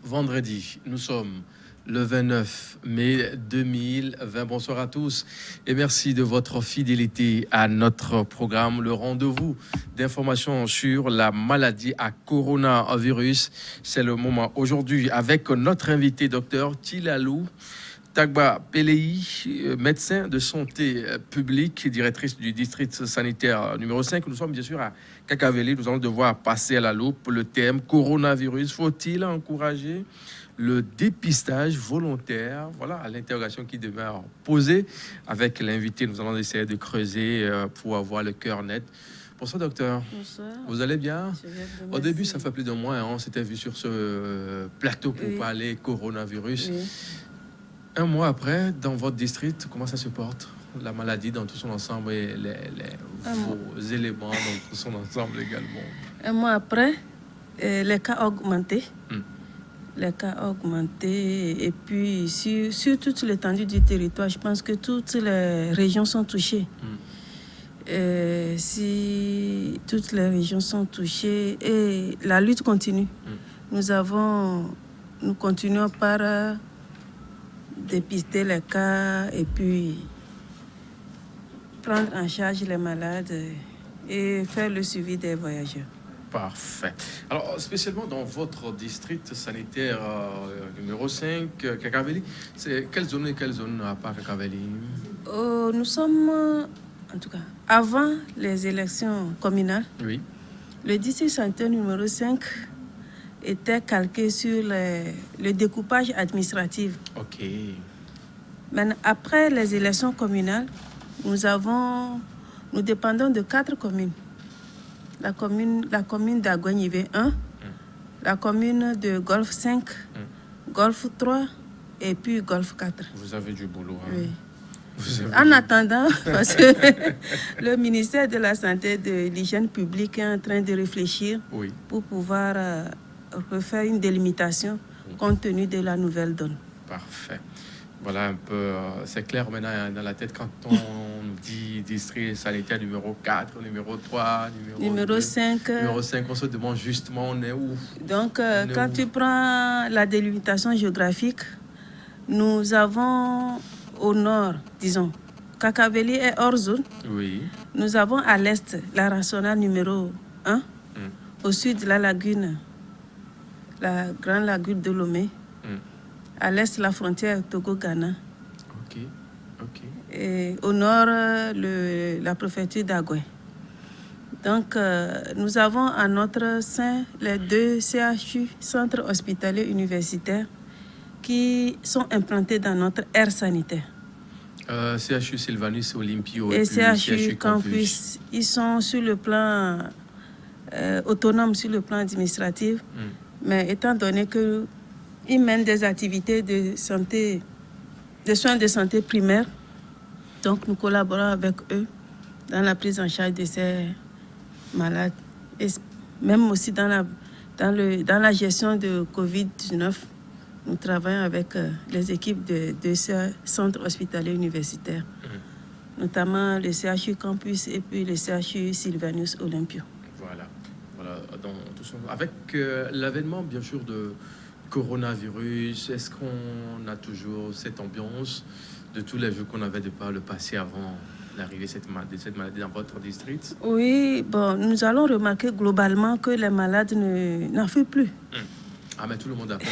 vendredi. Nous sommes le 29 mai 2020. Bonsoir à tous et merci de votre fidélité à notre programme, le rendez-vous d'information sur la maladie à coronavirus. C'est le moment aujourd'hui avec notre invité, docteur Tilalou Tagba Pelei, médecin de santé publique, directrice du district sanitaire numéro 5. Nous sommes bien sûr à Kakaveli. Nous allons devoir passer à la loupe le thème coronavirus. Faut-il encourager le dépistage volontaire? Voilà l'interrogation qui demeure posée. Avec l'invité, nous allons essayer de creuser pour avoir le cœur net. Bonsoir docteur. Bonsoir. Vous allez bien? Au début, ça fait plus d'un mois, on s'était vu sur ce plateau pour parler coronavirus. Oui. Un mois après, dans votre district, comment ça se porte? La maladie dans tout son ensemble et vos éléments dans tout son ensemble également. Un mois après, les cas ont augmenté. Les cas ont augmenté. Et puis, sur toute l'étendue du territoire, je pense que toutes les régions sont touchées. Si toutes les régions sont touchées, et la lutte continue. Nous continuons par dépister les cas et puis prendre en charge les malades et faire le suivi des voyageurs. Parfait. Alors, spécialement dans votre district sanitaire numéro 5, Kakaveli, c'est quelle zone et quelle zone à part Kakaveli? Nous sommes, en tout cas, avant les élections communales, le district sanitaire numéro 5 était calqué sur le découpage administratif. OK. Maintenant, après les élections communales, nous dépendons de 4 communes. La commune d'Aguagnivé 1, la commune de Golfe 5, Golfe 3 et puis Golfe 4. Vous avez du boulot. Hein? Oui. En attendant, parce que le ministère de la Santé et de l'Hygiène publique est en train de réfléchir pour pouvoir refaire une délimitation compte tenu de la nouvelle donne. Parfait. Voilà un peu, c'est clair maintenant dans la tête quand on dit district sanitaire numéro 4, numéro 3, numéro 5. Numéro 5, on se demande justement on est où. Donc, quand tu prends la délimitation géographique, nous avons au nord, disons, Kakaveli est hors zone. Oui. Nous avons à l'est la nationale numéro 1, au sud la lagune, la grande lagune de Lomé. À l'est, la frontière Togo-Ghana. OK. Et au nord, la préfecture d'Agoué. Donc, nous avons à notre sein les 2 CHU, centres hospitaliers universitaires, qui sont implantés dans notre aire sanitaire. CHU Sylvanus Olympio et CHU Campus. Ils sont sur le plan autonome, sur le plan administratif, mais étant donné que ils mènent des activités de santé, de soins de santé primaires. Donc, nous collaborons avec eux dans la prise en charge de ces malades. Et même aussi dans la gestion de Covid-19, nous travaillons avec les équipes de ces centres hospitaliers universitaires, notamment le CHU Campus et puis le CHU Sylvanus Olympio. Voilà. Avec l'avènement, bien sûr, de coronavirus, est-ce qu'on a toujours cette ambiance de tous les jours qu'on avait de par le passé avant l'arrivée de cette maladie dans votre district? Oui, nous allons remarquer globalement que les malades n'affluent plus. Ah, mais tout le monde a peur,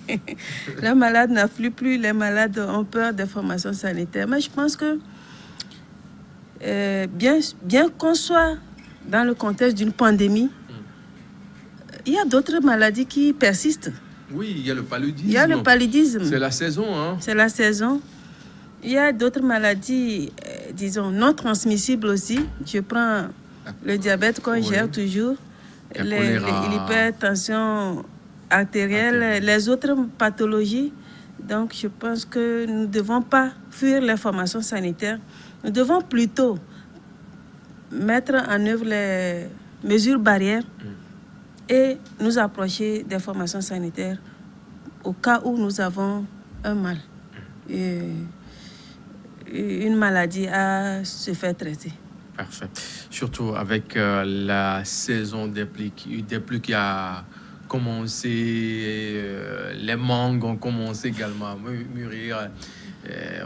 hein? Les malades n'affluent plus, les malades ont peur des formations sanitaires. Mais je pense que bien qu'on soit dans le contexte d'une pandémie, il y a d'autres maladies qui persistent. Oui, il y a le paludisme. C'est la saison, hein? C'est la saison. Il y a d'autres maladies, disons, non transmissibles aussi. Je prends le diabète qu'on gère toujours, l'hypertension artérielle, les autres pathologies. Donc, je pense que nous ne devons pas fuir les formations sanitaires. Nous devons plutôt mettre en œuvre les mesures barrières et nous approcher des formations sanitaires au cas où nous avons un mal, une maladie à se faire traiter. Parfait. Surtout avec la saison des pluies qui a commencé, les mangues ont commencé également à mûrir.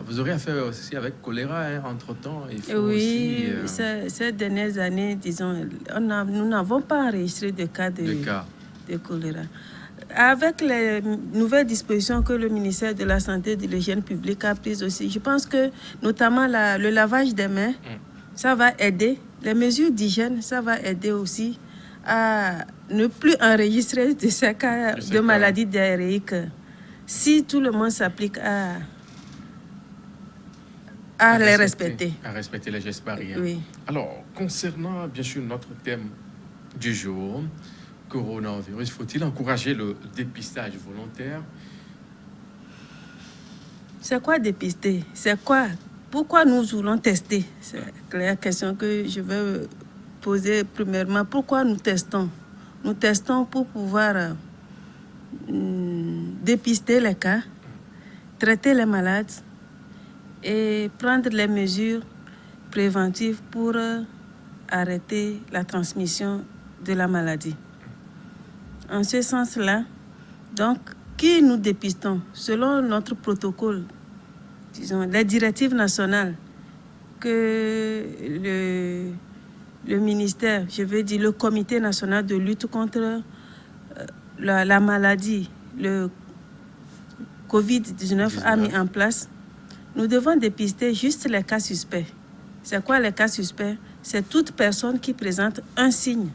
Vous aurez affaire aussi avec choléra, entre-temps. Oui, ces dernières années, disons, nous n'avons pas enregistré de cas de choléra. Avec les nouvelles dispositions que le ministère de la Santé et de l'Hygiène publique a prises aussi, je pense que notamment le lavage des mains, ça va aider. Les mesures d'hygiène, ça va aider aussi à ne plus enregistrer de ces cas de maladies diarrhéiques si tout le monde s'applique à les respecter. À respecter les gestes barrières. Oui. Alors, concernant bien sûr notre thème du jour, coronavirus, faut-il encourager le dépistage volontaire? C'est quoi dépister? C'est quoi? Pourquoi nous voulons tester? C'est la question que je veux poser premièrement. Pourquoi nous testons? Nous testons pour pouvoir dépister les cas, traiter les malades et prendre les mesures préventives pour arrêter la transmission de la maladie. En ce sens-là, donc, qui nous dépistons? Selon notre protocole, disons, les directives nationales que le ministère, je veux dire le Comité national de lutte contre la maladie, le COVID-19 a mis en place, nous devons dépister juste les cas suspects. C'est quoi les cas suspects? C'est toute personne qui présente un signe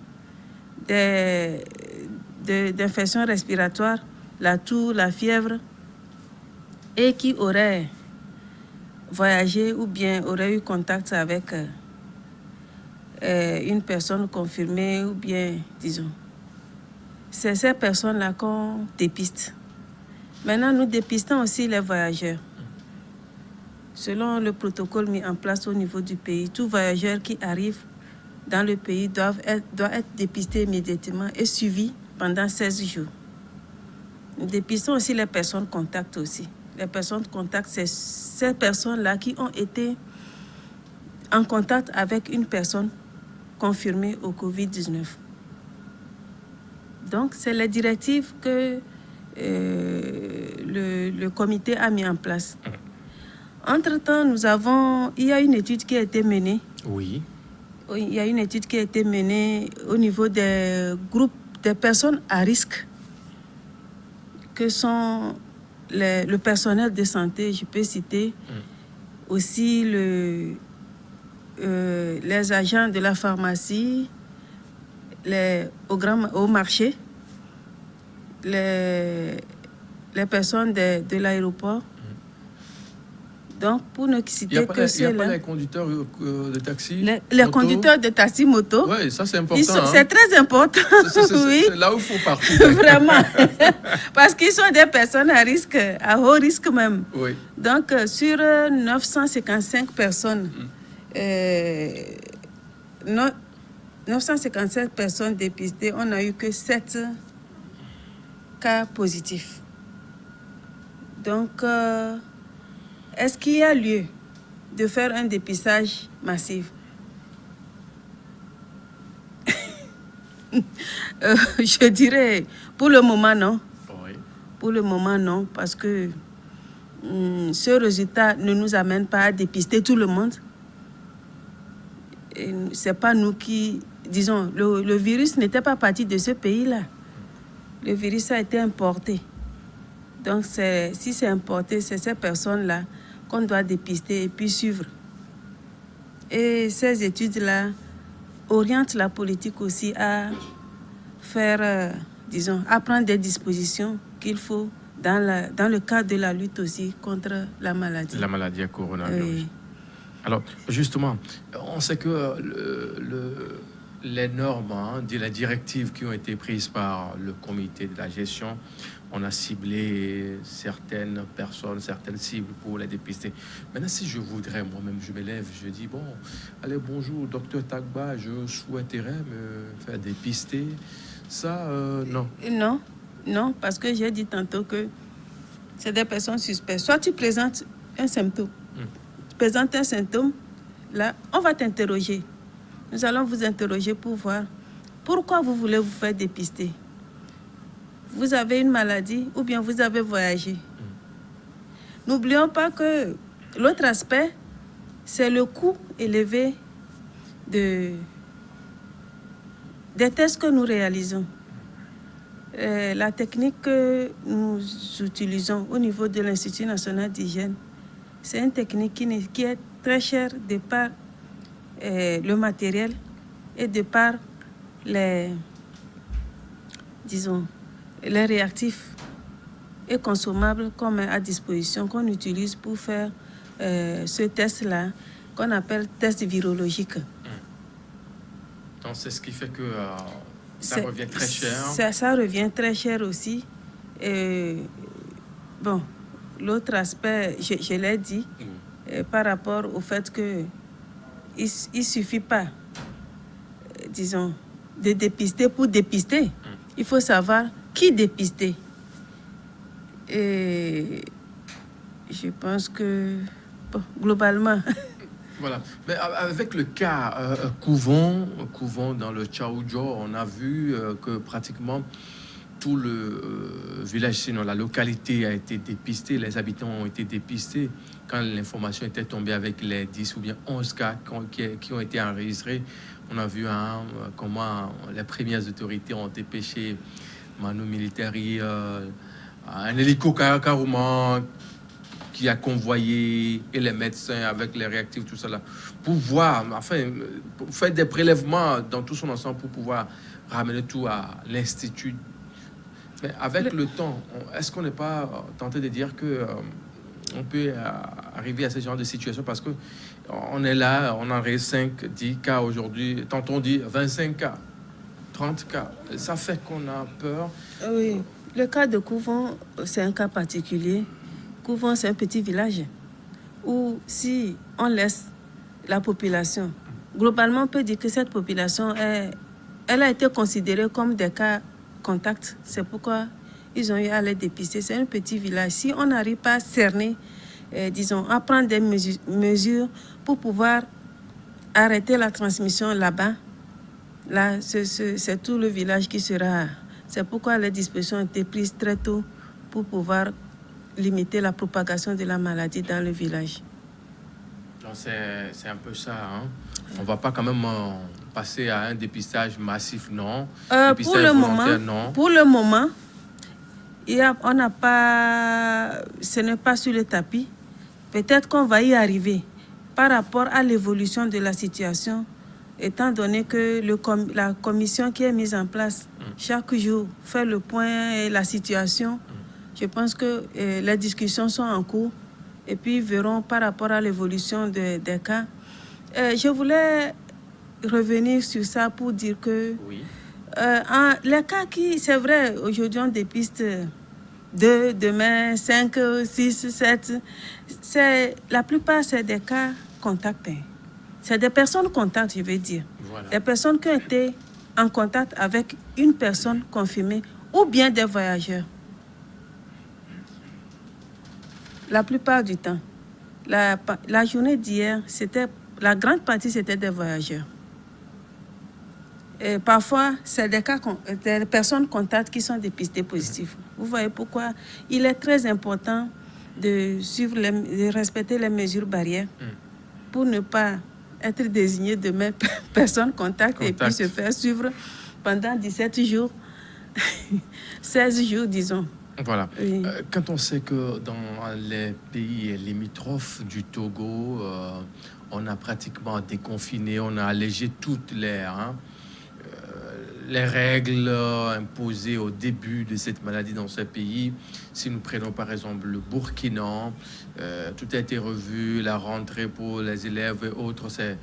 d'infection respiratoire, la toux, la fièvre, et qui aurait voyagé ou bien aurait eu contact avec une personne confirmée ou bien, disons. C'est ces personnes-là qu'on dépiste. Maintenant, nous dépistons aussi les voyageurs. Selon le protocole mis en place au niveau du pays, tout voyageur qui arrive dans le pays doit être dépisté immédiatement et suivi pendant 16 jours. Nous dépistons aussi les personnes contacts aussi. Les personnes contacts, c'est ces personnes-là qui ont été en contact avec une personne confirmée au COVID-19. Donc, c'est les directives que le comité a mis en place. Entre-temps, il y a une étude qui a été menée. Oui. Il y a une étude qui a été menée au niveau des groupes des personnes à risque, que sont le personnel de santé, je peux citer aussi les agents de la pharmacie, au marché, les personnes de l'aéroport. Donc, pour ne citer que ceux-là. Il n'y a pas les conducteurs de taxi? Les conducteurs de taxi moto. Oui, ça c'est important. C'est très important. Oui. C'est là où il faut partir. Vraiment. Parce qu'ils sont des personnes à risque, à haut risque même. Oui. Donc, sur 955 personnes, 957 personnes dépistées, on n'a eu que 7 cas positifs. Donc, est-ce qu'il y a lieu de faire un dépistage massif? Je dirais, pour le moment, non. Oui. Pour le moment, non, parce que ce résultat ne nous amène pas à dépister tout le monde. Ce n'est pas nous qui... Disons, le virus n'était pas parti de ce pays-là. Le virus a été importé. Donc, si c'est importé, c'est ces personnes-là qu'on doit dépister et puis suivre. Et ces études-là orientent la politique aussi à faire, à prendre des dispositions qu'il faut dans le cadre de la lutte aussi contre la maladie. La maladie à coronavirus. Oui. Alors, justement, on sait que les normes, les directives qui ont été prises par le comité de la gestion, on a ciblé certaines personnes, certaines cibles pour les dépister. Maintenant, si je voudrais, moi-même, je m'élève, je dis, bon, allez, bonjour, docteur Tagba, je souhaiterais me faire dépister. Ça, non. Non, parce que j'ai dit tantôt que c'est des personnes suspectes. Soit tu présentes un symptôme. Tu présentes un symptôme, là, on va t'interroger. Nous allons vous interroger pour voir pourquoi vous voulez vous faire dépister. vous avez une maladie ou bien vous avez voyagé. N'oublions pas que l'autre aspect, c'est le coût élevé des tests que nous réalisons. La technique que nous utilisons au niveau de l'Institut national d'hygiène, c'est une technique qui est très chère de par le matériel et de par les réactifs et consommables qu'on met à disposition, qu'on utilise pour faire ce test-là, qu'on appelle test virologique. Donc, c'est ce qui fait que ça revient très cher. Ça revient très cher aussi. Bon, l'autre aspect, je l'ai dit, par rapport au fait que il ne suffit pas, de dépister pour dépister. Il faut savoir qui dépister. Et je pense que, bon, globalement... Voilà. Mais avec le cas Couvon dans le Tchaoudjo, on a vu que pratiquement tout le village, sinon la localité a été dépistée, les habitants ont été dépistés. Quand l'information était tombée avec les 10 ou bien 11 cas qui ont été enregistrés, on a vu comment les premières autorités ont dépêché Manu Militari, un hélico carrément qui a convoyé, et les médecins avec les réactifs, tout ça là, pour voir, enfin, pour faire des prélèvements dans tout son ensemble pour pouvoir ramener tout à l'Institut. Mais avec le temps, est-ce qu'on n'est pas tenté de dire que on peut arriver à ce genre de situation parce que on est là, on en a 5, 10 cas aujourd'hui, tantôt on dit 25 cas, 30 cas. Ça fait qu'on a peur. Oui, le cas de Couvon, c'est un cas particulier. Couvon, c'est un petit village où si on laisse la population, globalement, on peut dire que cette population, elle a été considérée comme des cas contacts. C'est pourquoi ils ont eu à les dépister. C'est un petit village. Si on n'arrive pas à cerner, à prendre des mesures pour pouvoir arrêter la transmission là-bas, là, c'est tout le village qui sera... C'est pourquoi les dispositions ont été prises très tôt pour pouvoir limiter la propagation de la maladie dans le village. Donc c'est un peu ça. Hein? On ne va pas quand même passer à un dépistage massif, non. Dépistage volontaire, non. Pour le moment, on n'a pas... Ce n'est pas sur le tapis. Peut-être qu'on va y arriver par rapport à l'évolution de la situation, étant donné que la commission qui est mise en place chaque jour fait le point et la situation. Je pense que les discussions sont en cours et puis verront par rapport à l'évolution des cas. Je voulais revenir sur ça pour dire que les cas c'est vrai, aujourd'hui on dépiste 2, demain 5, 6, 7. La plupart, c'est des cas contacts. C'est des personnes contacts, je veux dire. Voilà. Des personnes qui ont été en contact avec une personne confirmée ou bien des voyageurs. La plupart du temps, la journée d'hier, la grande partie, c'était des voyageurs. Et parfois, c'est des personnes contacts qui sont dépistées positives. Vous voyez pourquoi il est très important de respecter les mesures barrières pour ne pas être désigné de mes personnes contacts et puis se faire suivre pendant 17 jours, 16 jours, disons. Voilà. Oui. Quand on sait que dans les pays limitrophes du Togo, on a pratiquement déconfiné, on a allégé toutes les règles imposées au début de cette maladie dans ce pays. Si nous prenons par exemple le Burkina, tout a été revu, la rentrée pour les élèves et autres, c'est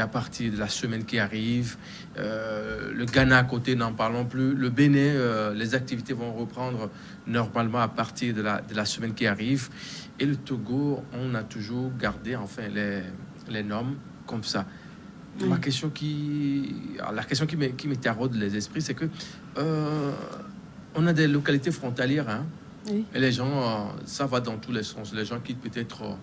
à partir de la semaine qui arrive. Le Ghana à côté, n'en parlons plus. Le Bénin, les activités vont reprendre normalement à partir de la semaine qui arrive. Et le Togo, on a toujours gardé enfin les normes comme ça. La question qui me taraude les esprits, c'est que on a des localités frontalières, hein, et les gens, ça va dans tous les sens. Les gens quittent peut-être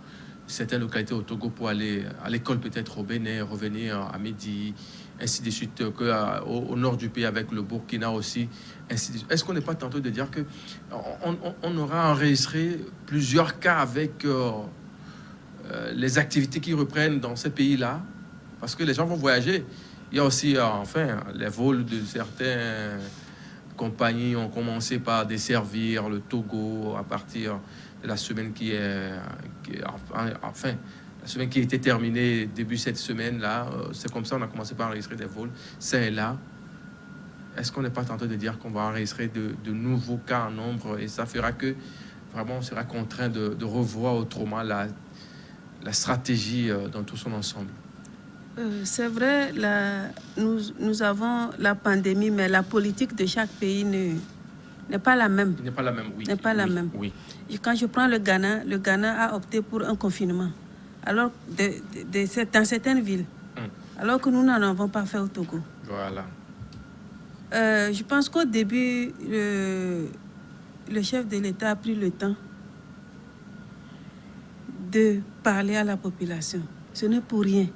certaines localités au Togo pour aller à l'école peut-être au Bénin, revenir à midi, ainsi de suite, au nord du pays avec le Burkina aussi. Ainsi de suite. Est-ce qu'on n'est pas tenté de dire qu'on aura enregistré plusieurs cas avec les activités qui reprennent dans ces pays-là? Parce que les gens vont voyager. Il y a aussi, les vols de certaines compagnies ont commencé par desservir le Togo à partir de la semaine la semaine qui était terminée début cette semaine-là. C'est comme ça qu'on a commencé par enregistrer des vols, ça et là. Est-ce qu'on n'est pas tenté de dire qu'on va enregistrer de nouveaux cas en nombre et ça fera que vraiment on sera contraint de revoir autrement la stratégie dans tout son ensemble? C'est vrai, nous avons la pandémie, mais la politique de chaque pays n'est pas la même. N'est pas la même, oui. N'est pas la même. Oui. Et quand je prends le Ghana a opté pour un confinement. Alors, dans certaines villes. Alors que nous n'en avons pas fait au Togo. Voilà. Je pense qu'au début, le chef de l'État a pris le temps de parler à la population. Ce n'est pour rien.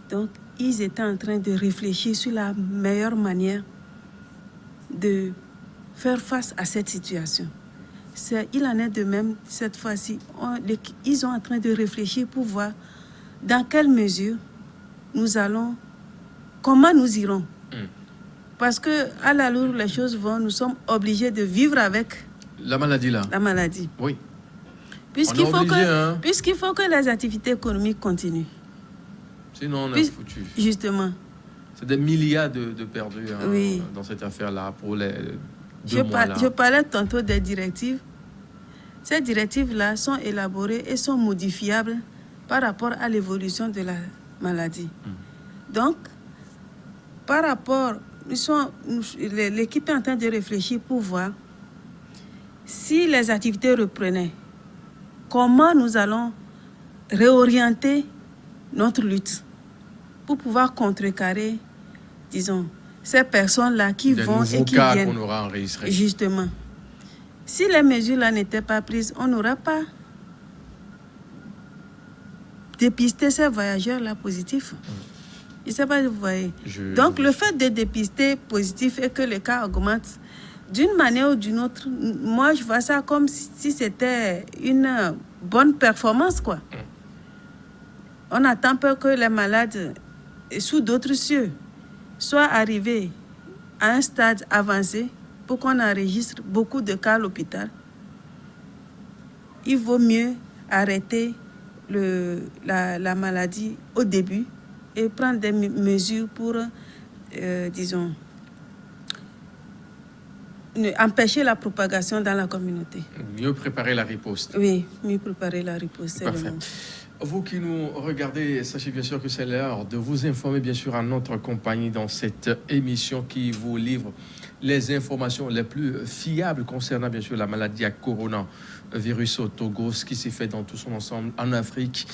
Donc, ils étaient en train de réfléchir sur la meilleure manière de faire face à cette situation. Il en est de même cette fois-ci. Ils sont en train de réfléchir pour voir dans quelle mesure comment nous irons. Parce que à l'allure les choses vont, nous sommes obligés de vivre avec la maladie là. La maladie. Oui. Puisqu'il faut que les activités économiques continuent. Sinon, on est foutu. Justement. C'est des milliards de perdus oui. Dans cette affaire-là pour les 2 mois-là. Je parlais tantôt des directives. Ces directives-là sont élaborées et sont modifiables par rapport à l'évolution de la maladie. Donc, par rapport... L'équipe est en train de réfléchir pour voir si les activités reprenaient, comment nous allons réorienter notre lutte pour pouvoir contrecarrer, disons, ces personnes-là qui vont et qui cas viennent. Qu'on aura enregistré. Justement. Si les mesures-là n'étaient pas prises, on n'aura pas dépisté ces voyageurs-là positifs. Je ne sais pas si vous voyez. Donc, le fait de dépister positif et que les cas augmentent, d'une manière ou d'une autre, moi, je vois ça comme si c'était une bonne performance, quoi. On attend peu que les malades, sous d'autres cieux, soient arrivés à un stade avancé pour qu'on enregistre beaucoup de cas à l'hôpital. Il vaut mieux arrêter la maladie au début et prendre des mesures pour, disons, empêcher la propagation dans la communauté. Mieux préparer la riposte. Oui, mieux préparer la riposte. Parfait. Vous qui nous regardez, sachez bien sûr que c'est l'heure de vous informer bien sûr à notre compagnie dans cette émission qui vous livre les informations les plus fiables concernant bien sûr la maladie à coronavirus au Togo, ce qui s'est fait dans tout son ensemble en Afrique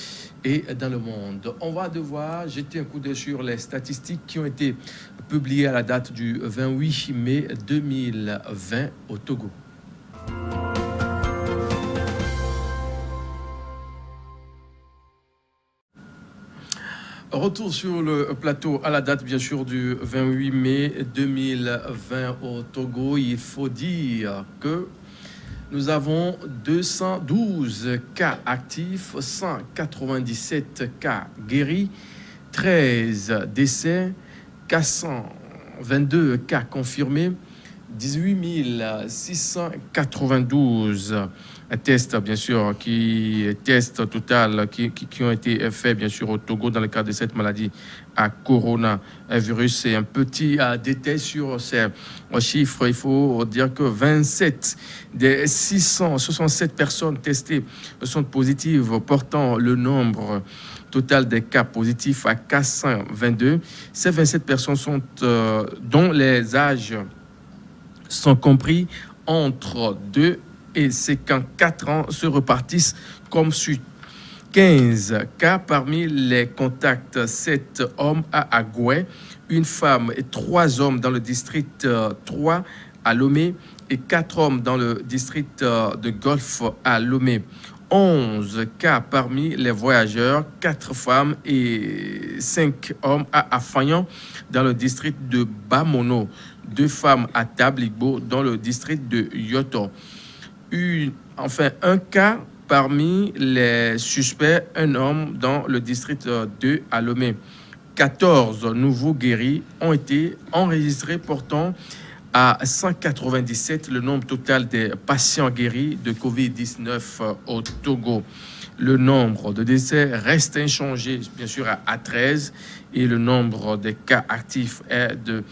et dans le monde. On va devoir jeter un coup d'œil sur les statistiques qui ont été publiées à la date du 28 mai 2020 au Togo. Retour sur le plateau à la date, bien sûr, du 28 mai 2020 au Togo. Il faut dire que nous avons 212 cas actifs, 197 cas guéris, 13 décès, 422 cas confirmés, 18 692 tests, bien sûr, tests total qui ont été faits, bien sûr, au Togo dans le cadre de cette maladie à coronavirus. C'est un petit détail sur ces chiffres. Il faut dire que 27 des 667 personnes testées sont positives, portant le nombre total des cas positifs à 422. Ces 27 personnes sont, dont les âges sont compris entre 2 et 54 ans, se repartissent comme suit. 15 cas parmi les contacts, 7 hommes à Agoué, une femme et 3 hommes dans le district 3 à Lomé et 4 hommes dans le district de Golfe à Lomé. 11 cas parmi les voyageurs, 4 femmes et 5 hommes à Afagnan dans le district de Bamono, 2 femmes à Tabligbo dans le district de Yoto. Un cas parmi les suspects, un homme dans le district de Lomé. 14 nouveaux guéris ont été enregistrés, portant à 197 le nombre total des patients guéris de COVID-19 au Togo. Le nombre de décès reste inchangé, bien sûr, à 13, et le nombre des cas actifs est de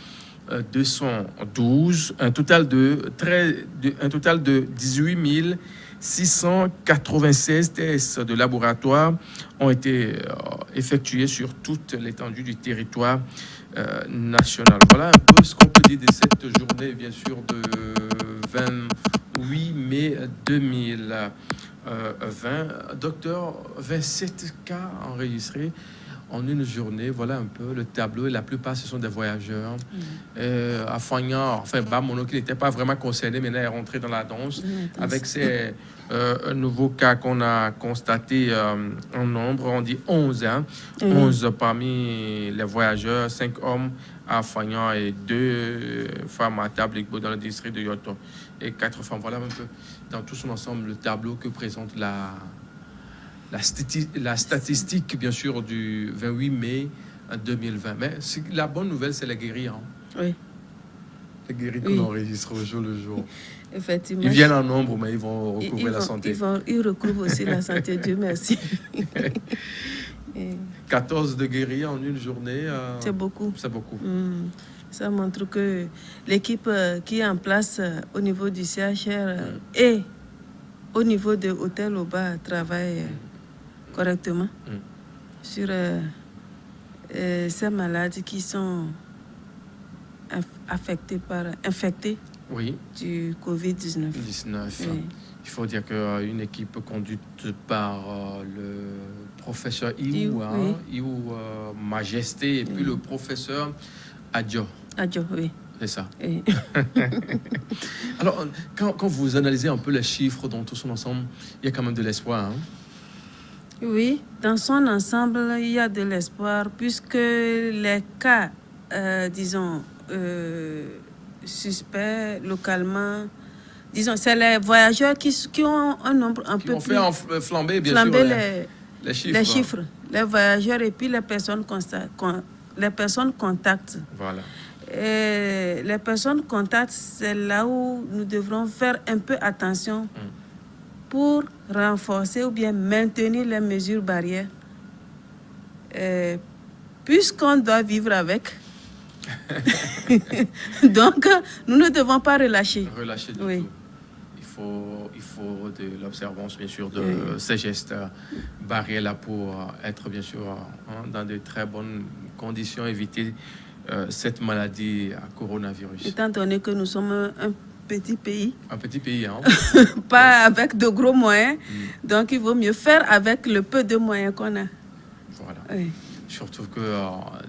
212, un total de 18 696 tests de laboratoire ont été effectués sur toute l'étendue du territoire national. Voilà un peu ce qu'on peut dire de cette journée, bien sûr, de 28 mai 2020. Docteur, 27 cas enregistrés en une journée. Voilà un peu le tableau. Et la plupart, ce sont des voyageurs. Afagnan, Bamono, qui n'était pas vraiment concerné, maintenant est rentré dans la danse avec ces nouveaux cas qu'on a constatés en nombre. On dit 11, 11 parmi les voyageurs, 5 hommes à Afagnan et 2 femmes à Tabligbo dans le district de Yoto et 4 femmes. Voilà un peu dans tout son ensemble le tableau que présente la statistique, bien sûr, du 28 mai 2020. Mais la bonne nouvelle, c'est les guéris. Oui. Les guéris qu'on enregistre au jour le jour. Effectivement. Ils viennent en nombre, mais ils vont recouvrer la santé. Ils recouvrent aussi la santé, Dieu merci. 14 de guéris en une journée. C'est beaucoup. C'est beaucoup. Ça montre que l'équipe qui est en place au niveau du CHR et au niveau de Hôtel Oba travaille correctement sur ces malades qui sont infectés du COVID-19. Il faut dire qu'une équipe conduite par le professeur Iou Majesté et puis le professeur Adjo. Adjo, oui. C'est ça. Oui. Alors, quand vous analysez un peu les chiffres dans tout son ensemble, il y a quand même de l'espoir. Oui, dans son ensemble, il y a de l'espoir puisque les cas, suspects localement, c'est les voyageurs qui ont un nombre un peu plus... Qui ont fait flamber, bien sûr, les chiffres. Les chiffres, les voyageurs et puis les personnes contacts. Voilà. Et les personnes contacts, c'est là où nous devrons faire un peu attention pour renforcer ou bien maintenir les mesures barrières. Puisqu'on doit vivre avec. Donc, nous ne devons pas relâcher. Relâcher du tout. Il faut de l'observance, bien sûr, de ces gestes barrières-là pour être, bien sûr, dans de très bonnes conditions, éviter cette maladie à coronavirus. Étant donné que nous sommes un petit pays. Un petit pays, pas avec de gros moyens. Donc, il vaut mieux faire avec le peu de moyens qu'on a. Voilà. Oui. Surtout que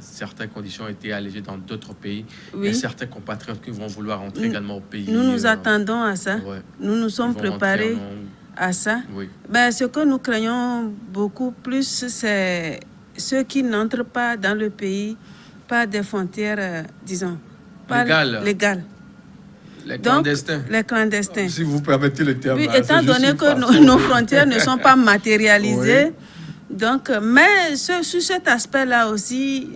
certaines conditions ont été allégées dans d'autres pays. Il y a certains compatriotes qui vont vouloir rentrer également au pays. Nous nous attendons à ça. Nous nous sommes préparés à ça. Ben, ce que nous craignons beaucoup plus, c'est ceux qui n'entrent pas dans le pays par des frontières, légales. Les clandestins. Donc, les clandestins. Si vous permettez le terme. Oui, étant donné que nos frontières ne sont pas matérialisées. Donc, mais sur cet aspect-là aussi,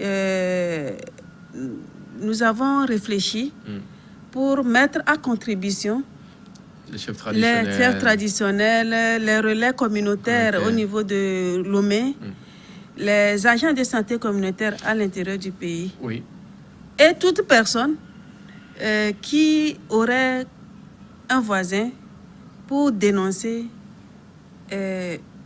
nous avons réfléchi pour mettre à contribution les chefs traditionnels, les relais communautaires au niveau de Lomé, les agents de santé communautaire à l'intérieur du pays. Oui. Et toute personne qui aurait un voisin pour dénoncer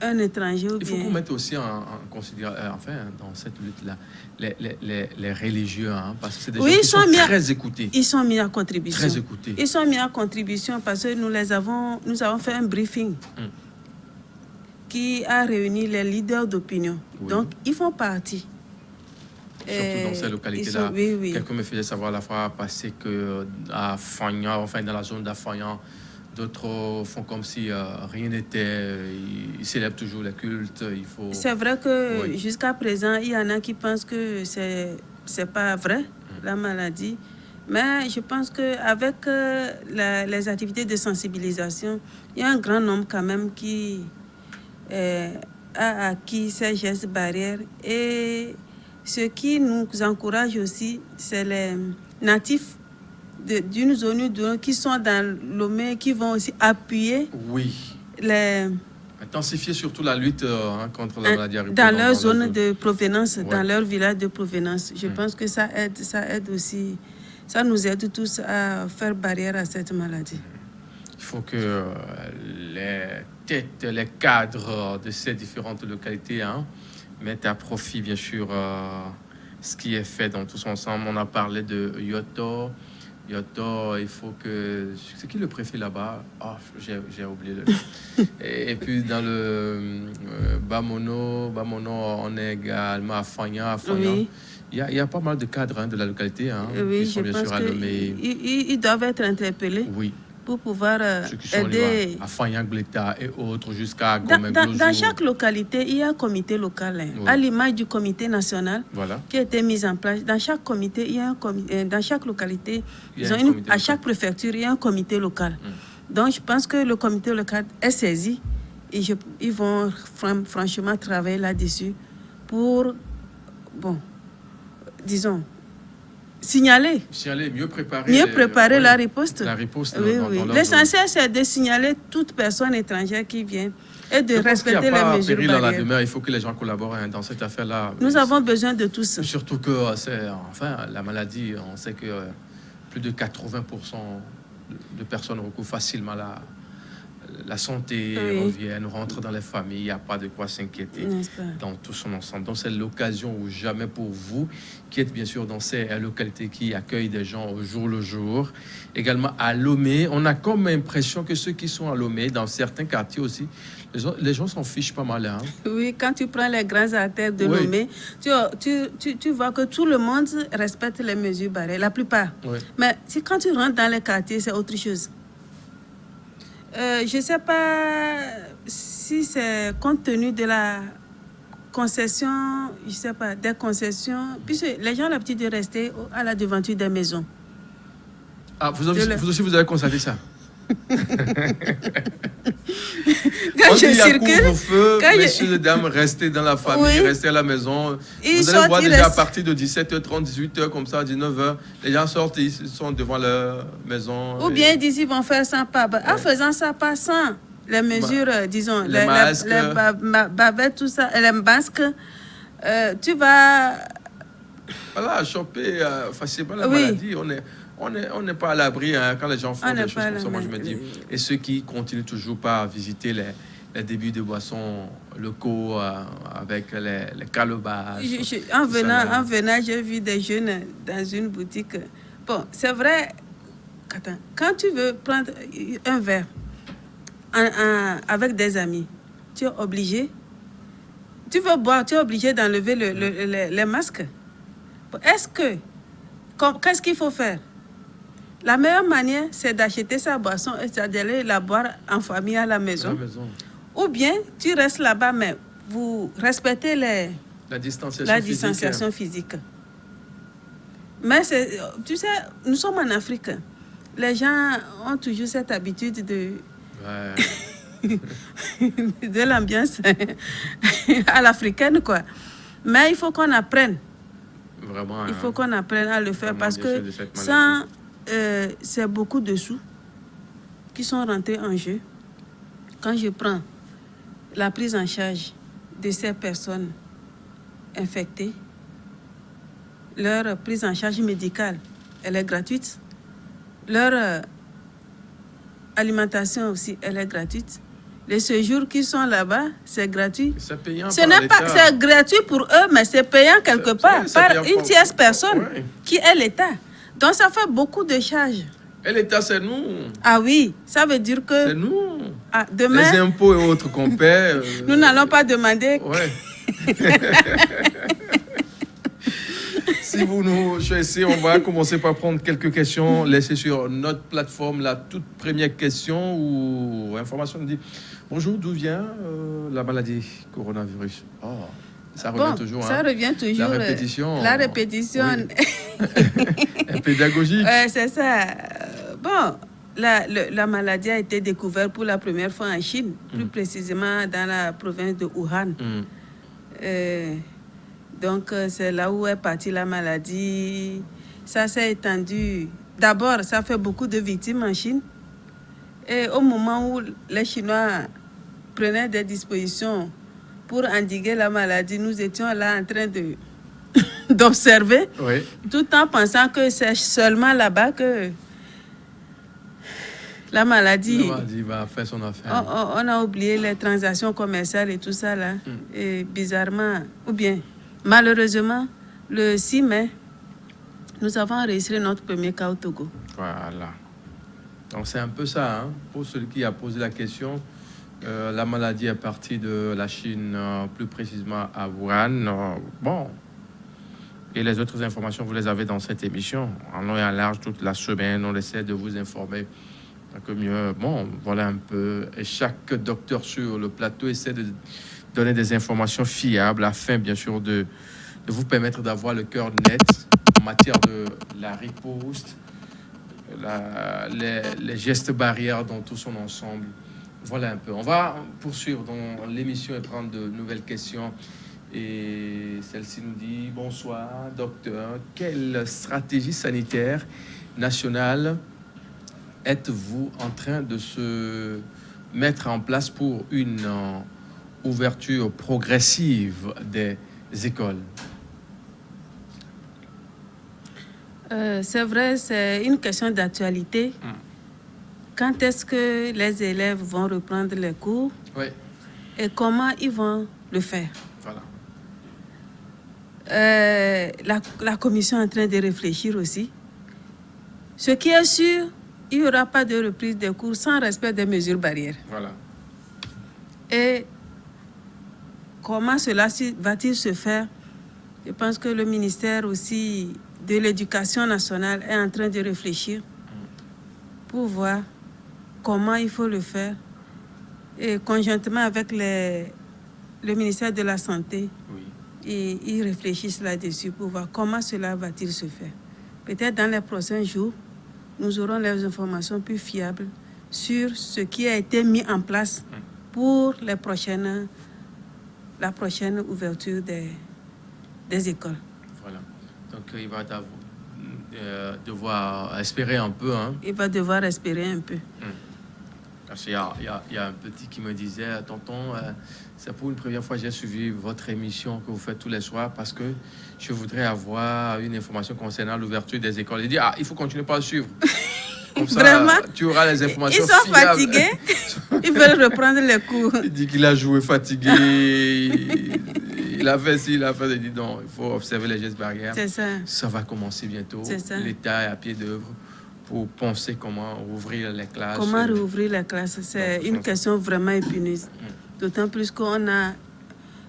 un étranger ou bien... Il faut qu'on mette aussi en considération, dans cette lutte-là, les religieux, parce que c'est des gens qui sont très écoutés. Ils sont mis à contribution. Très écoutés. Ils sont mis à contribution parce que nous avons fait un briefing qui a réuni les leaders d'opinion. Donc, ils font partie. Surtout dans ces localités-là. Quelqu'un me faisait savoir la fois passée qu'à Fagnan, dans la zone d'Afagnan, Oui. D'autres font comme si rien n'était. Ils célèbrent toujours le culte. C'est vrai que Oui. jusqu'à présent, il y en a qui pensent que c'est pas vrai, la maladie. Mais je pense qu'avec les activités de sensibilisation, il y a un grand nombre quand même qui a acquis ces gestes barrières. Et ce qui nous encourage aussi, c'est les natifs d'une zone ou d'une qui sont dans Lomé, qui vont aussi appuyer intensifier surtout la lutte contre la maladie à Ripoll dans leur zone de provenance, ouais. dans leur village de provenance. Je pense que ça aide aussi, ça nous aide tous à faire barrière à cette maladie. Il faut que les têtes, les cadres de ces différentes localités mettent à profit, bien sûr, ce qui est fait dans tous ensemble. On a parlé de Yoto, il faut que... C'est qui le préfet là-bas? J'ai oublié le nom. Et puis dans le Bamono, on est également à Fagnan. Oui. Il y a pas mal de cadres de la localité oui, qui sont bien sûr à Lomé. Ils doivent être interpellés. Oui. Pour pouvoir aider. À Fagnan, Gleta et autres jusqu'à Gomé. Dans chaque localité, il y a un comité local, oui. À l'image du comité national qui a été mis en place. Dans chaque comité, il y a un comité. Dans chaque localité, à chaque préfecture, il y a un comité local. Donc, je pense que le comité local est saisi et ils vont franchement travailler là-dessus pour, signaler, mieux préparer la riposte. Oui. L'essentiel, c'est de signaler toute personne étrangère qui vient et de respecter les mesures barrières. Dans la demeure, il faut que les gens collaborent dans cette affaire-là. Nous avons besoin de tous. Surtout que la maladie, on sait que plus de 80% de personnes recourent facilement la santé, reviennent, rentrent dans les familles, il n'y a pas de quoi s'inquiéter dans tout son ensemble. Donc c'est l'occasion ou jamais pour vous qui êtes bien sûr dans ces localités qui accueillent des gens au jour le jour. Également à Lomé, on a comme impression que ceux qui sont à Lomé, dans certains quartiers aussi, les gens s'en fichent pas mal. Oui, quand tu prends les grands artères de Lomé, tu vois que tout le monde respecte les mesures barrières, la plupart. Oui. Mais quand tu rentres dans les quartiers, c'est autre chose. Je ne sais pas si c'est compte tenu de la concession, je ne sais pas, des concessions, puisque les gens ont l'habitude de rester à la devanture des maisons. Vous aussi, vous avez constaté ça? Quand je circule, messieurs et dames, restez dans la famille, restez à la maison. Vous allez voir déjà à partir de 17h30, 18h, comme ça, 19h, les gens sortent, ils sont devant leur maison. Ou bien ils disent qu'ils vont faire 100 pas. En faisant ça, pas 100, les mesures, disons, les masques, les bavettes, tout ça, les masques, tu vas... Voilà, choper facilement la maladie, on n'est pas à l'abri quand les gens font des choses comme ça, moi je me dis. Et ceux qui continuent toujours pas à visiter les débuts de boissons locaux avec les calebasses. En venant, j'ai vu des jeunes dans une boutique. Bon, c'est vrai, quand tu veux prendre un verre avec des amis, tu es obligé. Tu veux boire, tu es obligé d'enlever les masques. Qu'est-ce qu'il faut faire? La meilleure manière, c'est d'acheter sa boisson et d'aller la boire en famille à la maison. Ou bien, tu restes là-bas, mais vous respectez la distanciation physique. Mais tu sais, nous sommes en Afrique. Les gens ont toujours cette habitude de l'ambiance à l'africaine, quoi. Mais il faut qu'on apprenne. Vraiment. Il faut qu'on apprenne à le faire parce que c'est beaucoup de sous qui sont rentrés en jeu. Quand je prends la prise en charge de ces personnes infectées, leur prise en charge médicale, elle est gratuite. Leur alimentation aussi, elle est gratuite. Les séjours qui sont là-bas, c'est gratuit. C'est payant c'est gratuit pour eux, mais c'est payant quelque part par une tierce personne qui est l'État. Donc, ça fait beaucoup de charges. Et l'État, c'est nous. Ah oui, ça veut dire que... C'est nous. Demain, les impôts et autres qu'on paie... nous n'allons pas demander... Si vous nous choisissez, on va commencer par prendre quelques questions. Laissez sur notre plateforme la toute première question ou information. On dit bonjour, d'où vient la maladie coronavirus? Oh, ça revient toujours. Ça revient toujours. La répétition. La répétition. Oui. Pédagogique. C'est ça. Bon, la maladie a été découverte pour la première fois en Chine, plus précisément dans la province de Wuhan. Donc, c'est là où est partie la maladie. Ça s'est étendu. D'abord, ça fait beaucoup de victimes en Chine. Et au moment où les Chinois prenaient des dispositions pour endiguer la maladie, nous étions là en train d'observer, tout en pensant que c'est seulement là-bas que la maladie va faire son affaire. On a oublié les transactions commerciales et tout ça là. Et bizarrement, ou bien malheureusement, le 6 mai, nous avons enregistré notre premier cas au Togo. Voilà. Donc c'est un peu ça, hein. Pour celui qui a posé la question, la maladie est partie de la Chine, plus précisément à Wuhan. Bon. Et les autres informations, vous les avez dans cette émission. En long et en large, toute la semaine, on essaie de vous informer un peu mieux. Bon, voilà un peu. Et chaque docteur sur le plateau essaie de donner des informations fiables afin, bien sûr, de vous permettre d'avoir le cœur net en matière de la riposte, les gestes barrières dans tout son ensemble. Voilà un peu. On va poursuivre dans l'émission et prendre de nouvelles questions. Et celle-ci nous dit « Bonsoir, docteur. Quelle stratégie sanitaire nationale êtes-vous en train de se mettre en place pour une ouverture progressive des écoles ?» C'est vrai, c'est une question d'actualité. Quand est-ce que les élèves vont reprendre les cours? Oui. Et comment ils vont le faire? Voilà. La commission est en train de réfléchir aussi. Ce qui est sûr, il n'y aura pas de reprise des cours sans respect des mesures barrières. Voilà. Et comment cela va-t-il se faire? Je pense que le ministère aussi de l'Éducation nationale est en train de réfléchir pour voir comment il faut le faire. Et conjointement avec le ministère de la Santé, et ils réfléchissent là-dessus pour voir comment cela va-t-il se faire. Peut-être dans les prochains jours, nous aurons les informations plus fiables sur ce qui a été mis en place pour la prochaine ouverture des écoles. Voilà. Donc, il va devoir espérer un peu. Hein. Il va devoir espérer un peu. Parce qu'il y a un petit qui me disait, tonton, c'est pour une première fois que j'ai suivi votre émission que vous faites tous les soirs parce que je voudrais avoir une information concernant l'ouverture des écoles. Il dit, il faut continuer par le suivre. Comme ça, vraiment, tu auras les informations. Ils sont fatigués. Ils veulent reprendre les cours. Il dit qu'il a joué fatigué. Il a fait ci, il a fait. Il dit non, il faut observer les gestes barrières. C'est ça. Ça va commencer bientôt. C'est ça. L'État est à pied d'œuvre pour penser comment rouvrir les classes. Comment rouvrir les classes? C'est une question vraiment épineuse. D'autant plus qu'on a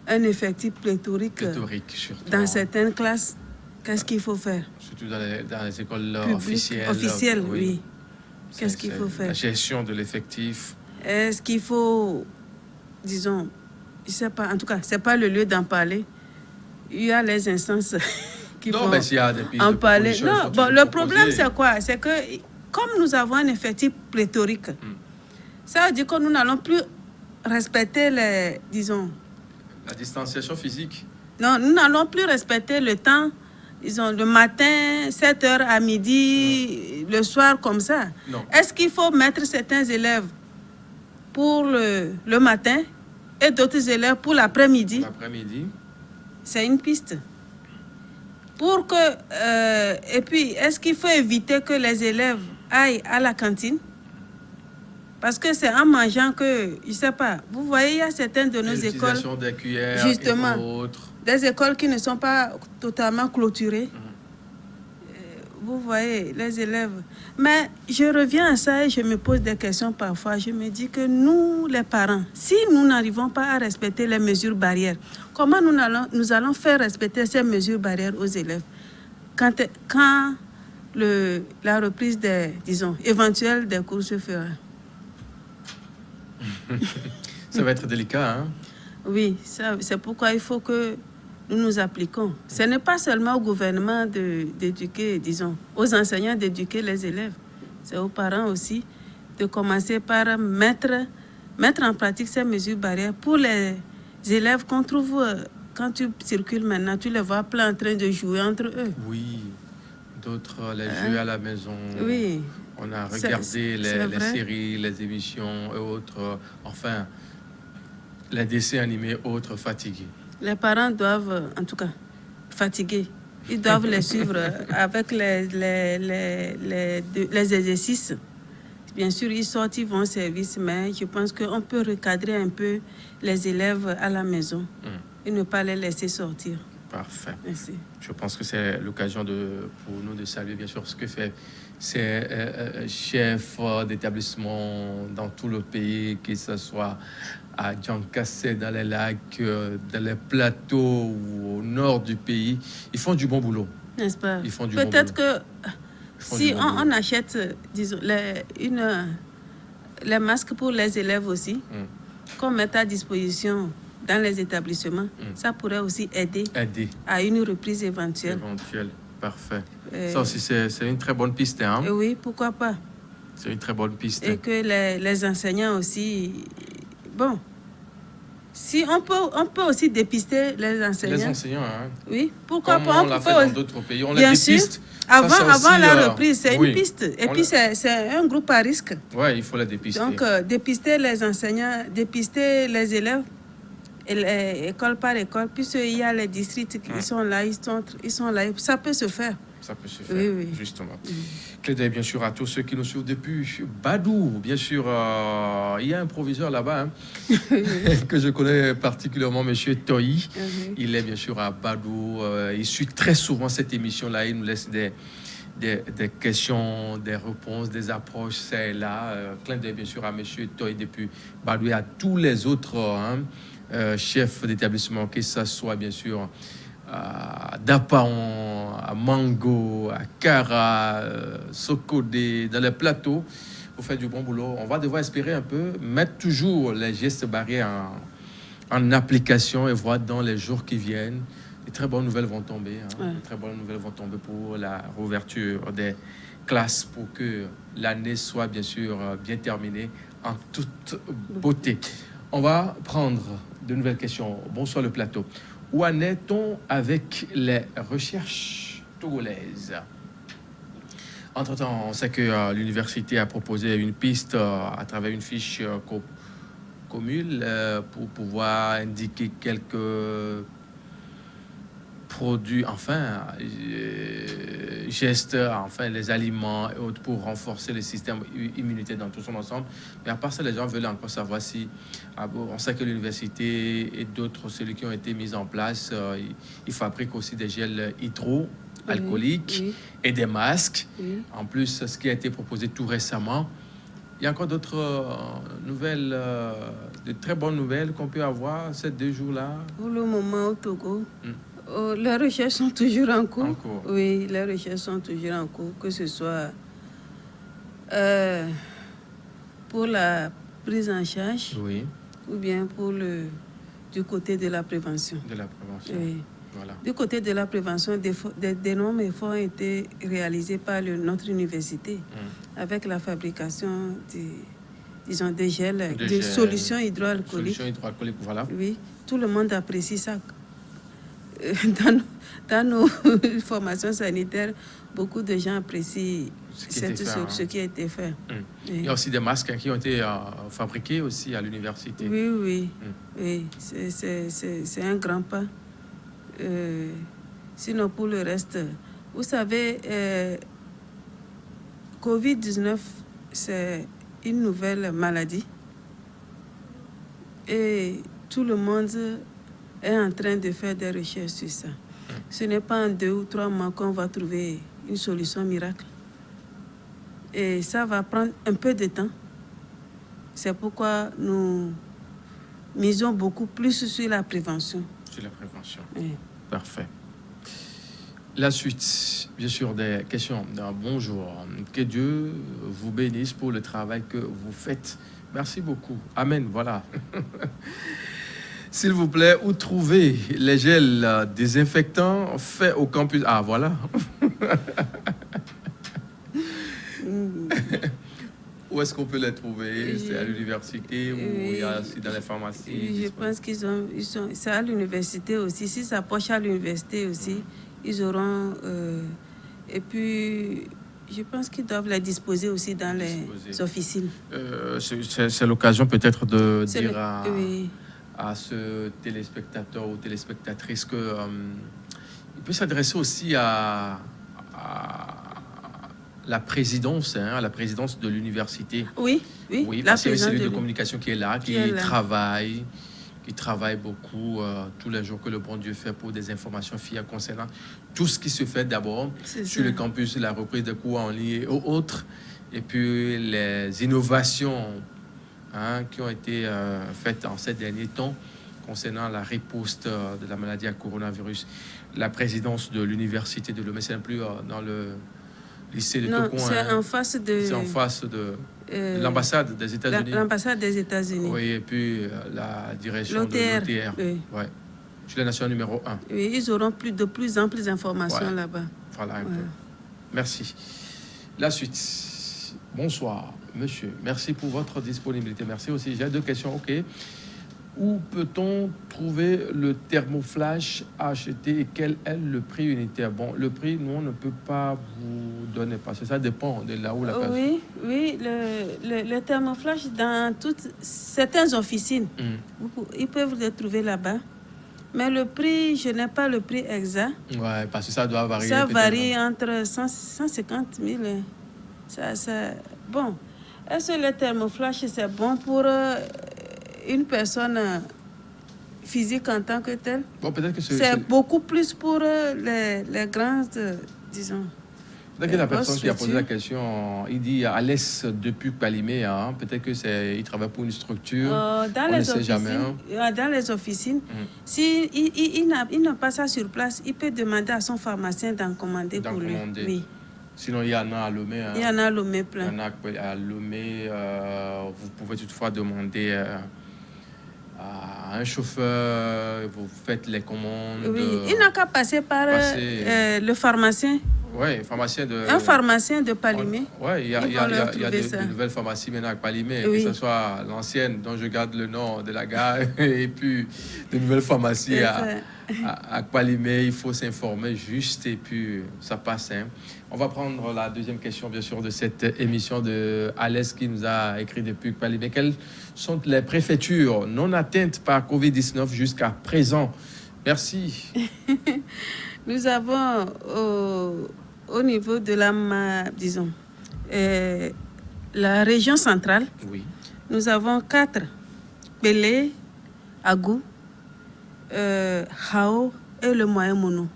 un effectif pléthorique dans certaines classes. Qu'est-ce qu'il faut faire? Surtout dans les écoles officielles. Officielles, oui. Qu'est-ce qu'il faut faire? La gestion de l'effectif. Est-ce qu'il faut, disons, je ne sais pas, en tout cas, ce n'est pas le lieu d'en parler. Il y a les instances qui vont en parler. Non, bon, le problème, c'est quoi? C'est que, comme nous avons un effectif pléthorique, ça veut dire que nous n'allons plus respecter les, disons... La distanciation physique. Non, nous n'allons plus respecter le temps, disons, le matin, 7h à midi, le soir, comme ça. Non. Est-ce qu'il faut mettre certains élèves pour le matin et d'autres élèves pour l'après-midi? L'après-midi. C'est une piste. Pour que... et puis, est-ce qu'il faut éviter que les élèves aillent à la cantine? Parce que c'est en mangeant que, je ne sais pas, vous voyez, il y a certaines de nos écoles... L'utilisation des cuillères justement, et autres. Des écoles qui ne sont pas totalement clôturées. Vous voyez, les élèves... Mais je reviens à ça et je me pose des questions parfois. Je me dis que nous, les parents, si nous n'arrivons pas à respecter les mesures barrières, comment nous allons faire respecter ces mesures barrières aux élèves? quand la reprise éventuelle des cours se fera. Ça va être délicat, hein? Oui, c'est pourquoi il faut que nous nous appliquons. Ce n'est pas seulement au gouvernement d'éduquer, aux enseignants d'éduquer les élèves. C'est aux parents aussi de commencer par mettre en pratique ces mesures barrières pour les élèves qu'on trouve, quand tu circules maintenant, tu les vois plein en train de jouer entre eux. Oui, d'autres les jeux à la maison. Oui. On a regardé les séries, les émissions et autres, enfin, les dessins animés autres fatigués. Les parents doivent, en tout cas, fatigués. Ils doivent les suivre avec les exercices. Bien sûr, ils sortent, ils vont au service, mais je pense qu'on peut recadrer un peu les élèves à la maison et ne pas les laisser sortir. Parfait. Merci. Je pense que c'est l'occasion pour nous de saluer, bien sûr, ce que fait ces chefs d'établissement dans tout le pays, que ce soit à Djankassé, dans les lacs, dans les plateaux ou au nord du pays. Ils font du bon boulot. N'est-ce pas? Ils font du Peut-être bon boulot. Que si on achète, disons, les masques pour les élèves aussi, qu'on mette à disposition dans les établissements, ça pourrait aussi aider à une reprise éventuelle. Parfait. Ça aussi, c'est une très bonne piste. Hein? Oui, pourquoi pas. C'est une très bonne piste. Et que les enseignants aussi... Bon, si on peut aussi dépister les enseignants. Les enseignants, hein? Oui, pourquoi Comme pas. On l'a fait dans d'autres pays. On bien les dépiste. Sûr. Avant la reprise, c'est une piste. Et puis, c'est un groupe à risque. Oui, il faut les dépister. Donc, dépister les enseignants, dépister les élèves, école par école, puisqu'il y a les districts qui sont là, ils sont là. Ça peut se faire. Ça peut se faire, oui. Justement. Clé d'œil, bien sûr, à tous ceux qui nous suivent depuis Badou. Bien sûr, il y a un proviseur là-bas hein, que je connais particulièrement, Monsieur Toyi. Il est bien sûr à Badou. Il suit très souvent cette émission-là. Il nous laisse des questions, des réponses, des approches, c'est là. Clin d'œil, bien sûr, à Monsieur Toyi depuis Badou et à tous les autres chefs d'établissement, que ce soit, bien sûr, à Dapaon, à Mango, à Kara, Sokodé, dans les plateaux. Vous faites du bon boulot. On va devoir espérer un peu, mettre toujours les gestes barrières en application et voir dans les jours qui viennent. De très bonnes nouvelles vont tomber. De très bonnes nouvelles vont tomber pour la réouverture des classes, pour que l'année soit bien sûr bien terminée en toute beauté. On va prendre de nouvelles questions. Bonsoir le plateau. Où en est-on avec les recherches togolaises? Entre-temps, on sait que l'université a proposé une piste à travers une fiche commune pour pouvoir indiquer quelques produits, enfin, gestes, enfin, les aliments et autres pour renforcer le système immunitaire dans tout son ensemble. Mais à part ça, les gens veulent encore savoir si... on sait que l'université et d'autres, celui qui ont été mis en place, ils fabriquent aussi des gels hydroalcooliques et des masques. En plus, ce qui a été proposé tout récemment. Il y a encore d'autres nouvelles, de très bonnes nouvelles qu'on peut avoir ces 2 jours-là. Pour le moment, au Togo, les recherches sont toujours en cours. Oui, les recherches sont toujours en cours, que ce soit pour la prise en charge ou bien pour du côté de la prévention. De la prévention. Oui. Voilà. Du côté de la prévention, d'énormes efforts ont été réalisés par notre université avec la fabrication des gels, des solutions hydroalcooliques. Voilà. Oui, tout le monde apprécie ça. Dans nos formations sanitaires, beaucoup de gens apprécient ce qui a été fait. Il y a aussi des masques qui ont été fabriqués aussi à l'université. Oui. C'est un grand pas. Sinon, pour le reste, vous savez, Covid-19, c'est une nouvelle maladie. Et tout le monde est en train de faire des recherches sur ça. Ce n'est pas en 2 ou 3 mois qu'on va trouver une solution miracle. Et ça va prendre un peu de temps. C'est pourquoi nous misons beaucoup plus sur la prévention. Sur la prévention. Oui. Parfait. La suite, bien sûr, des questions. Bonjour. Que Dieu vous bénisse pour le travail que vous faites. Merci beaucoup. Amen. Voilà. S'il vous plaît, où trouver les gels désinfectants faits au campus? Ah, voilà. Où est-ce qu'on peut les trouver? C'est à l'université ou il y a aussi dans les pharmacies? Je pense c'est à l'université aussi. Si ça poche à l'université aussi, ils auront... et puis, je pense qu'ils doivent les disposer aussi dans les officines. C'est l'occasion peut-être de dire à ce téléspectateur ou téléspectatrice que il peut s'adresser aussi à la présidence, à la présidence de l'université. Oui, parce qu'il y a une cellule de communication qui est là, qui travaille beaucoup tous les jours que le bon Dieu fait pour des informations fiables concernant tout ce qui se fait d'abord sur le campus, la reprise des cours en ligne et autres, et puis les innovations qui ont été faites en ces derniers temps concernant la riposte de la maladie à coronavirus. La présidence de l'université de Lomé, c'est plus dans le lycée de Tocon. C'est en face de l'ambassade des États-Unis. L'ambassade des États-Unis. Oui, et puis la direction de l'OTR. Oui. Ouais. Je suis la nation numéro 1. Oui, ils auront de plus en plus d'informations là-bas. Voilà un peu. Merci. La suite. Bonsoir, monsieur. Merci pour votre disponibilité. Merci aussi. J'ai 2 questions. OK. Où peut-on trouver le thermoflash acheté et quel est le prix unitaire? Bon, le prix, nous, on ne peut pas vous donner parce que ça dépend de là où la personne... Oui, le thermoflash dans certaines officines, ils peuvent le trouver là-bas. Mais le prix, je n'ai pas le prix exact. Ouais, parce que ça doit varier. Ça varie entre 150 000. Bon, est-ce que le thermoflash, c'est bon pour... une personne physique en tant que telle? Bon, peut-être que c'est beaucoup plus pour les grandes, disons. Peut-être que la personne qui a posé la question, il dit à l'est depuis Palimé, peut-être que il travaille pour une structure. Dans les officines, dans les officines, si il n'a pas ça sur place, il peut demander à son pharmacien d'en commander pour lui. Oui. Sinon, il y en a à Lomé. Il y en a à Lomé plein. Il y en a à Lomé. Vous pouvez toutefois demander à un chauffeur, vous faites les commandes. Oui, il n'a qu'à passer par le pharmacien. Oui, un pharmacien de Palimé. Oui, il y a de nouvelles pharmacies maintenant à Palimé, que ce soit l'ancienne, dont je garde le nom de la gare, et puis de nouvelles pharmacies à Palimé. Il faut s'informer juste, et puis ça passe. On va prendre la deuxième question, bien sûr, de cette émission de Alès qui nous a écrit depuis Palimé. Quelles sont les préfectures non atteintes par Covid-19 jusqu'à présent? Merci. Nous avons au niveau de la région centrale, nous avons 4: Belé, Agou, Hao et le Moyen-Mono.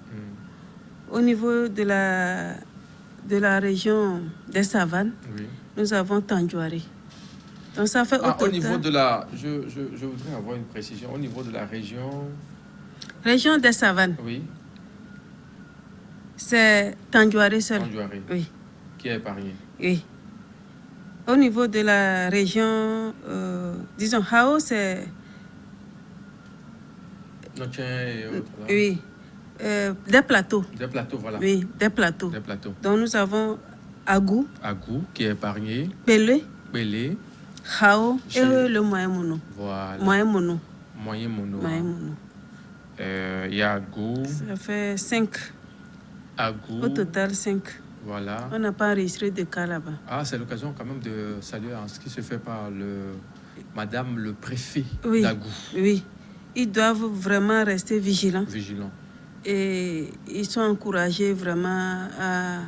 Au niveau de la région des Savanes, nous avons Tandjouari. Donc ça fait au total... Au niveau de la... Je voudrais avoir une précision. Au niveau de la région... Région des Savanes. Oui. C'est Tandjouari seul. Tandjouari. Oui. Qui est épargné. Oui. Au niveau de la région, disons, Hao, c'est... Notien et autres. Oui. Des plateaux. Des plateaux, voilà. Oui, des plateaux. Des plateaux. Donc nous avons Agou. Agou, qui est épargné. Belé. Belé. Hao et le Moyen-Mono. Voilà. Moyen-Mono. Moyen-Mono. Moyen-Mono. Il y a Agou. Ça fait 5. Agou. Au total, 5. Voilà. On n'a pas enregistré de cas là-bas. C'est l'occasion quand même de saluer ce qui se fait par Madame le préfet d'Agou. Oui. Ils doivent vraiment rester vigilants. Et ils sont encouragés vraiment à...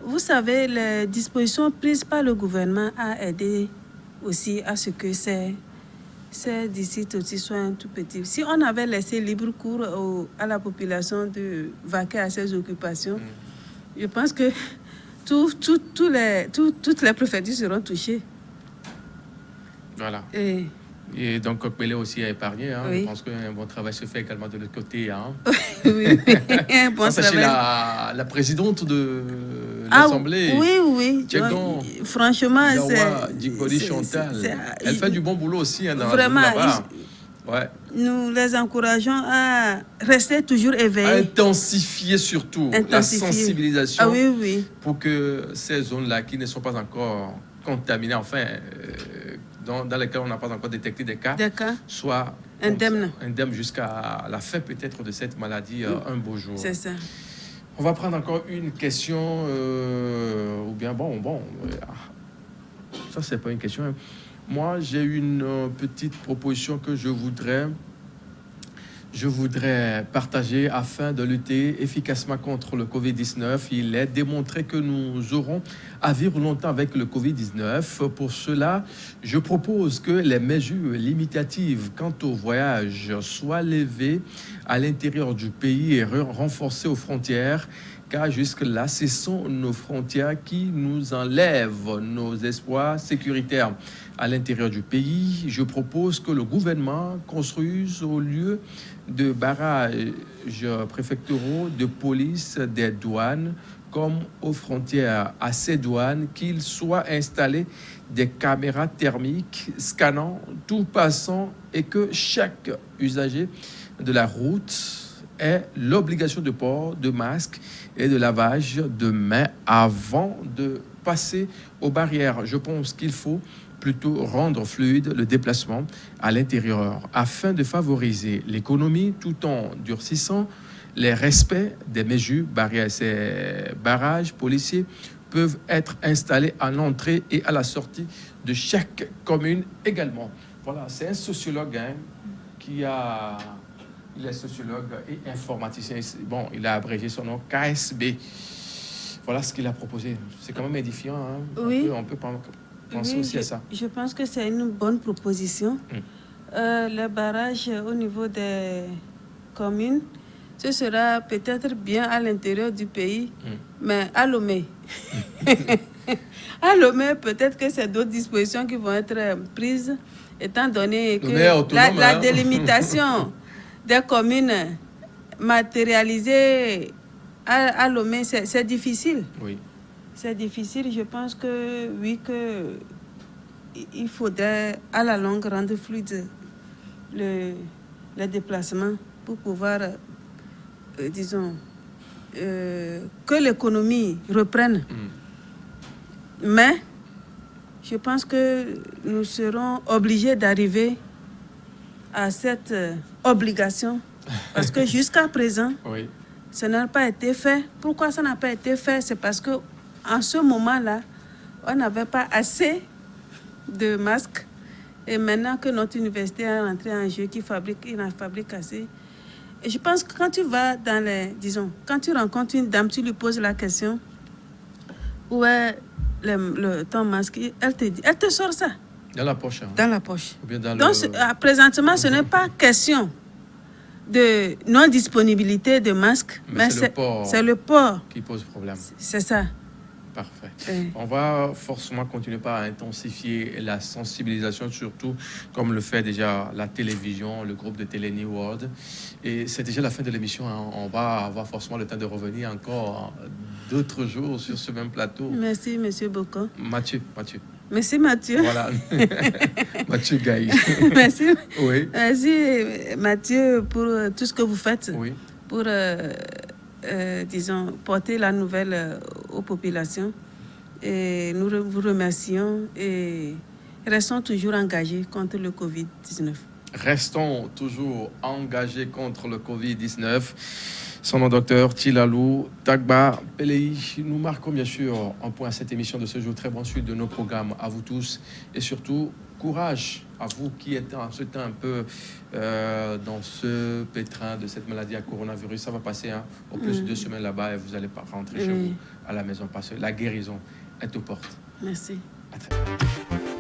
Vous savez, les dispositions prises par le gouvernement a aidé aussi à ce que ces districts aussi soient un tout petit. Si on avait laissé libre cours à la population de vaquer à ses occupations, je pense que toutes les préfectures seront touchées. Voilà. Et Et donc, Kokbele aussi a épargné. Hein. Oui. Je pense qu'un bon travail se fait également de l'autre côté. Hein. Oui, un bon Ça, c'est la présidente de l'Assemblée. Oui. Tchegon, franchement, Djigbodi Chantal. Elle fait du bon boulot aussi hein, dans vraiment, là-bas. Ouais. Nous les encourageons à rester toujours éveillés. À intensifier surtout la sensibilisation pour que ces zones-là qui ne sont pas encore contaminées, enfin, dans lesquelles on n'a pas encore détecté des cas soient indemnes jusqu'à la fin peut-être de cette maladie un beau jour. C'est ça. On va prendre encore une question, ou bien ça c'est pas une question. Hein. Moi, j'ai une petite proposition que je voudrais partager afin de lutter efficacement contre le Covid-19. Il est démontré que nous aurons à vivre longtemps avec le Covid-19. Pour cela, je propose que les mesures limitatives quant au voyage soient levées à l'intérieur du pays et renforcées aux frontières, car jusque-là, ce sont nos frontières qui nous enlèvent nos espoirs sécuritaires. À l'intérieur du pays, je propose que le gouvernement construise au lieu de barrages préfectoraux de police des douanes comme aux frontières à ces douanes, qu'il soit installé des caméras thermiques scannant tout passant et que chaque usager de la route ait l'obligation de port de masque et de lavage de mains avant de passer aux barrières. Je pense qu'il faut plutôt rendre fluide le déplacement à l'intérieur afin de favoriser l'économie tout en durcissant les respects des mesures barrières. Ces barrages policiers peuvent être installés à l'entrée et à la sortie de chaque commune également. Voilà, c'est un sociologue qui a... Il est sociologue et informaticien. Bon, il a abrégé son nom, KSB. Voilà ce qu'il a proposé. C'est quand même édifiant. Hein? Oui. On peut penser aussi à ça. Je pense que c'est une bonne proposition. Le barrage au niveau des communes, ce sera peut-être bien à l'intérieur du pays, mais à Lomé. À Lomé, peut-être que c'est d'autres dispositions qui vont être prises, étant donné que la délimitation des communes matérialisées à Lomé, c'est difficile. Oui. C'est difficile. Je pense que il faudrait à la longue rendre fluide le déplacement pour pouvoir, que l'économie reprenne. Mais je pense que nous serons obligés d'arriver à cette obligation parce que jusqu'à présent, ça n'a pas été fait. Pourquoi ça n'a pas été fait? C'est parce que en ce moment-là, on n'avait pas assez de masques. Et maintenant que notre université est entrée en jeu, il en fabrique assez. Et je pense que quand tu vas quand tu rencontres une dame, tu lui poses la question, où est ton masque? Elle te sort ça. Dans la poche. Hein. Dans la poche. Ou bien dans donc, présentement, ce n'est pas question de non-disponibilité de masques, mais c'est le port qui pose problème. C'est ça. Parfait. On va forcément continuer par intensifier la sensibilisation, surtout comme le fait déjà la télévision, le groupe de Télé New World. Et c'est déjà la fin de l'émission. Hein. On va avoir forcément le temps de revenir encore d'autres jours sur ce même plateau. Merci, M. Boko. Mathieu. Merci, Mathieu. Voilà. Mathieu Gaï. Merci. Oui. Merci, Mathieu, pour tout ce que vous faites. Oui. Pour... porter la nouvelle aux populations. Et nous vous remercions et restons toujours engagés contre le Covid-19. Restons toujours engagés contre le Covid-19. Son nom, docteur Tilalou Tagba Pelei. Nous marquons bien sûr un point à cette émission de ce jour. Très bonne suite de nos programmes à vous tous et surtout courage à vous qui êtes en ce temps un peu dans ce pétrin de cette maladie à coronavirus. Ça va passer au plus de 2 semaines là-bas et vous allez pas rentrer chez vous à la maison parce que la guérison est aux portes. Merci. À très bientôt.